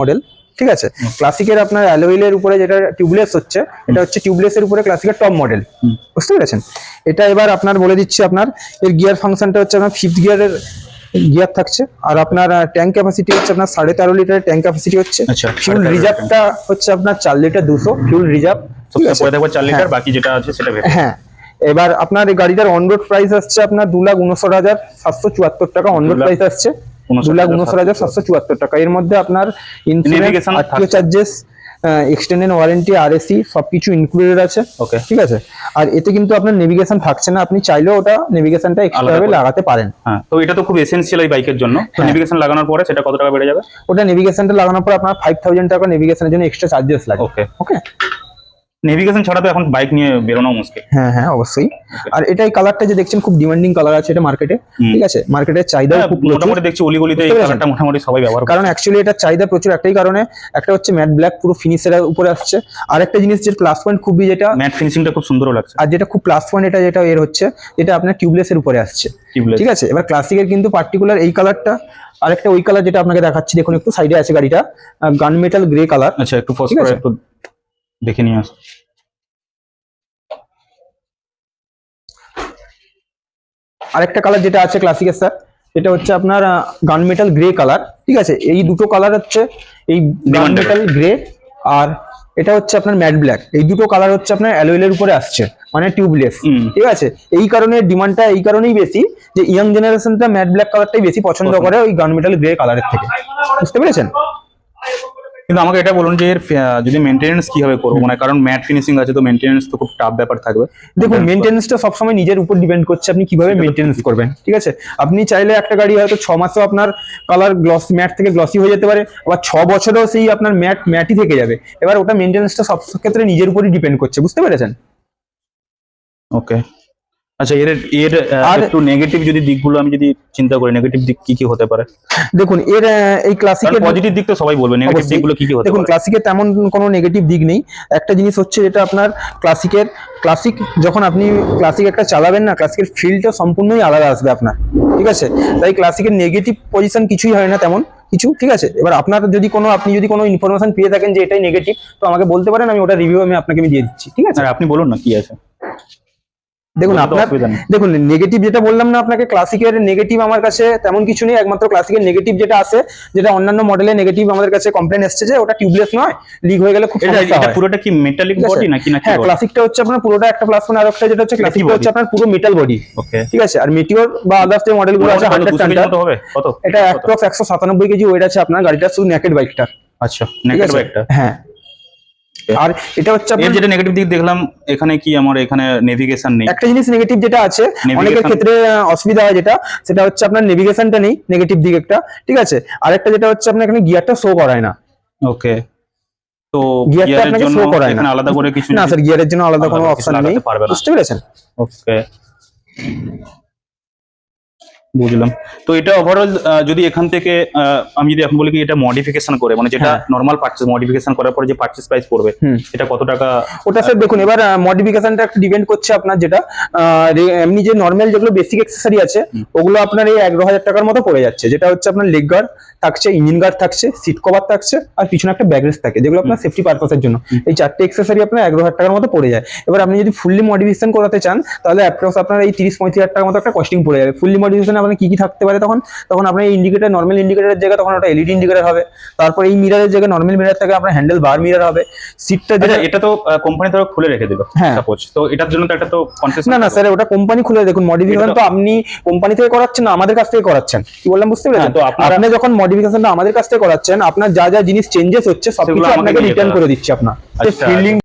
Model, ঠিক আছে। ক্লাসিকের আপনার অ্যালয়ের উপরে যেটা টিউবলেস হচ্ছে, এটা হচ্ছে টিউবলেসের উপরে ক্লাসিকের টপ মডেল, বুঝতে পেরেছেন। এটা এবার আপনার বলে দিচ্ছি, আপনার এর গিয়ার ফাংশনটা হচ্ছে আপনার 5th গিয়ারের গিয়ার থাকছে, আর আপনার ট্যাঙ্ক ক্যাপাসিটি হচ্ছে আপনার 13.5 লিটারের ট্যাঙ্ক ক্যাপাসিটি হচ্ছে। ফিউল রিজার্ভটা হচ্ছে আপনার 4 লিটার 200 ফিউল রিজার্ভ, পরে দেখো 4 লিটার, বাকি যেটা আছে সেটা ভেতরে। হ্যাঁ, এবার আপনার এই গাড়িটার অন রোড প্রাইস আসছে আপনার 2,59,774 টাকা অন রোড প্রাইস আসছে, 2,59,774 টাকা। এর মধ্যে আপনার insurance, RTO charges, extended warranty, RAC সবকিছু ইনক্লুডেড আছে, ওকে, ঠিক আছে। আর এতে কিন্তু আপনার নেভিগেশন থাকছে না, আপনি চাইলেও ওটা নেভিগেশনটা এক্সট্রা ভাবে লাগাতে পারেন। হ্যাঁ, তো এটা তো খুব এসেনশিয়াল এই বাইকের জন্য। তো নেভিগেশন লাগানোর পরে সেটা কত টাকা বেড়ে যাবে? ওটা নেভিগেশনটা লাগানোর পর আপনার 5,000 টাকা নেভিগেশনের জন্য এক্সট্রা চার্জেস লাগে। ওকে ওকে, নেভিগেশন ছাড়া তো এখন বাইক নিয়ে বেরোনো মুশকিল। হ্যাঁ হ্যাঁ, অবশ্যই। আর এটাই কালারটা যে দেখছেন খুব ডিমান্ডিং কালার আছে এটা মার্কেটে, ঠিক আছে। মার্কেটের চাহিদা খুব মোটামুটি দেখছি অলিগলিতে এই কালারটা মোটামুটি সবাই ব্যবহার করে। কারণ অ্যাকচুয়ালি এটার চাহিদা প্রচুর একটাই কারণে, একটা হচ্ছে ম্যাট ব্ল্যাক পুরো ফিনিশের উপরে আসছে, আর একটা জিনিস যেটা প্লাস পয়েন্ট খুবই, যেটা ম্যাট ফিনিশিংটা খুব সুন্দরও লাগছে। আর যেটা খুব প্লাস পয়েন্ট এটা যেটা এর হচ্ছে, এটা আপনার টিউবলেসের উপরে আসছে, ঠিক আছে। এবার ক্লাসিকের কিন্তু পার্টিকুলার এই কালারটা, আরেকটা ওই কালার যেটা আপনাকে দেখাচ্ছি, দেখুন একটু সাইডে আছে গাড়িটা, গান মেটাল গ্রে কালার। আচ্ছা, একটু ফোকাস করে একটু দেখে নিয়ে আসো। আরেকটা কালার যেটা আছে ক্লাসিকের স্যার, এটা হচ্ছে আপনার গান মেটাল গ্রে কালার, ঠিক আছে। এই দুটো কালার হচ্ছে, এই গান মেটাল গ্রে আর এটা হচ্ছে আপনার ম্যাট ব্ল্যাক, এই দুটো কালার হচ্ছে আপনার অ্যালয়ের উপরে আসছে, মানে টিউবলেস, ঠিক আছে। এই কারণে ডিমান্ডটা এই কারণেই বেশি যে ইয়াং জেনারেশনটা ম্যাট ব্ল্যাক কালারটাই বেশি পছন্দ করে ওই গান মেটাল গ্রে কালারের থেকে, বুঝতে পেরেছেন। কিন্তু আমাকে এটা বলুন যে এর যদি মেইনটেনেন্স কিভাবে করবো, মানে কারণ ম্যাট ফিনিশিং আছে তো মেইনটেনেন্স তো খুব টাফ ব্যাপার থাকবে। দেখুন, মেইনটেনেন্সটা সবসময় নিজের উপর ডিপেন্ড করছে, আপনি কিভাবে মেইনটেনেন্স করবেন, ঠিক আছে। আপনি চাইলে একটা গাড়ি হয়তো 6 মাসেও আপনার কালার গ্লসি, ম্যাট থেকে গ্লসি হয়ে যেতে পারে, আবার 6 বছরেও সেই আপনার ম্যাটই থেকে যাবে। এবার ওটা মেইনটেনেন্সটা সব ক্ষেত্রে নিজের উপরই ডিপেন্ড করছে, বুঝতে পেরেছেন। ওকে, আচ্ছা, এর একটু নেগেটিভ যদি দিকগুলো আমি যদি চিন্তা করি, নেগেটিভ দিক কি কি হতে পারে? দেখুন, এর এই ক্লাসিকের পজিটিভ দিক তো সবাই বলবে, নেগেটিভ দিকগুলো কি কি হতে পারে? দেখুন, ক্লাসিকের তেমন কোনো নেগেটিভ দিক নেই। একটা জিনিস হচ্ছে যেটা আপনার ক্লাসিক যখন আপনি ক্লাসিক একটা চালাবেন না, ক্লাসিকের ফিলটা সম্পূর্ণই আলাদা আসবে আপনার, ঠিক আছে। তাই ক্লাসিকের নেগেটিভ পজিশন কিছুই হয় না তেমন কিছু, ঠিক আছে। এবার আপনার যদি আপনি যদি কোনো ইনফরমেশন পেয়ে থাকেন যে এটাই নেগেটিভ, তো আমাকে বলতে পারেন, আমি ওটা রিভিউ আপনাকে দিয়ে দিচ্ছি, ঠিক আছে। আপনি বলুন না কি আছে। দেখুন নেগেটিভ যেটা বললাম না আপনাকে, ক্লাসিকের নেগেটিভ আমার কাছে তেমন কিছু নেই। একমাত্র ক্লাসিকের নেগেটিভ যেটা আছে, যেটা অন্যান্য মডেলের নেগেটিভ আমাদের কাছে কমপ্লেন এসেছে যে ওটা টিউবলেস নয়, লিক হয়ে গেলে খুব সমস্যা হয়। পুরোটা কি মেটালিক বডি নাকি? হ্যাঁ, ক্লাসিকটা হচ্ছে আপনার পুরোটা একটা প্লাস পয়েন্ট, আর একটা যেটা হচ্ছে ক্লাসিকটা হচ্ছে আপনার পুরো মেটাল বডি, ওকে, ঠিক আছে। আর মেটিওর বা আদার্স যে মডেলগুলো আছে 100 টন হবে, কত এটা অ্যাপ্রক্স 197 কেজি ওয়েট আছে আপনার গাড়িটা, শুধু নেকেড বাইকটা। আচ্ছা, নেকেড বাইকটা, হ্যাঁ। আর এটা হচ্ছে এর যেটা নেগেটিভ দিক দেখলাম, এখানে কি আমার এখানে নেভিগেশন নেই। একটা জিনিস নেগেটিভ যেটা আছে, অনেকের ক্ষেত্রে অসুবিধা হয় যেটা, সেটা হচ্ছে আপনার নেভিগেশনটা নেই, নেগেটিভ দিক একটা, ঠিক আছে। আরেকটা যেটা হচ্ছে আপনার এখানে গিয়ারটা শো করায় না। ওকে, তো গিয়ারটা আপনাকে শো করায় না, আলাদা করে কিছু না স্যার, গিয়ারের জন্য আলাদা কোনো অপশন নেই, বুঝতে পেরেছেন। ওকে, বুঝলাম। তো এটা ওভারঅল যদি এখান থেকে আমি যদি এখন বলি কি এটা মডিফিকেশন করে, মানে যেটা নরমাল পারচেজ, মডিফিকেশন করার পরে যে পারচেজ প্রাইস পড়বে এটা কত টাকা? ওটা স্যার দেখুন, এবার মডিফিকেশনটা একটু ডিপেন্ড করছে আপনার, যেটা এমনি যে নরমাল যেগুলো বেসিক অ্যাকসেসরি আছে ওগুলো আপনার এই 11,000 টাকার মতো পড়ে যাচ্ছে, যেটা হচ্ছে আপনার লেগ গার্ড থাকছে, ইঞ্জিন গার্ড থাকছে, সিট কভার থাকছে, আর পিছনে একটা ব্যাগ রেস্ট থাকে, যেগুলো আপনার সেফটি পারপাসের জন্য। এই 4টে অ্যাকসেসরি আপনার 11,000 টাকার মতো পড়ে যায়। এবার আপনি যদি ফুললি মডিফিকেশন করাতে চান, তাহলে অ্যাপ্রক্স আপনার এই 30-35 হাজার টাকার মতো একটা কস্টিং পড়ে যাবে। ফুললি মডিফিকেশন আপনার কি কি থাকতে পারে, তখন আপনার ইন্ডিকেটর, নরমাল ইন্ডিকেটরের জায়গায় তখন ওটা এলইডি ইন্ডিকেটর হবে। তারপর এই মিররের জায়গায় নরমাল মিরর থেকে আপনার হ্যান্ডেল বার মিরর হবে। সিটটা যেটা, এটা তো কোম্পানি ধরো খুলে রেখে দিল সাপোজ, তো এটার জন্য তো একটা তো কনসেশন। না স্যার, ওটা কোম্পানি খুলে, দেখুন মডিফিকেশন তো আপনি কোম্পানি থেকে করাচ্ছেন না, আমাদের কাছ থেকে করাচ্ছেন, কি বললাম বুঝতে পেরেছেন। তো আপনি যখন মডিফিকেশনটা আমাদের কাছ থেকে করাচ্ছেন, আপনার যা যা জিনিস চেঞ্জেস হচ্ছে সবকিছু আপনাকে রিটার্ন করে দিচ্ছি আপনার। ফিলিং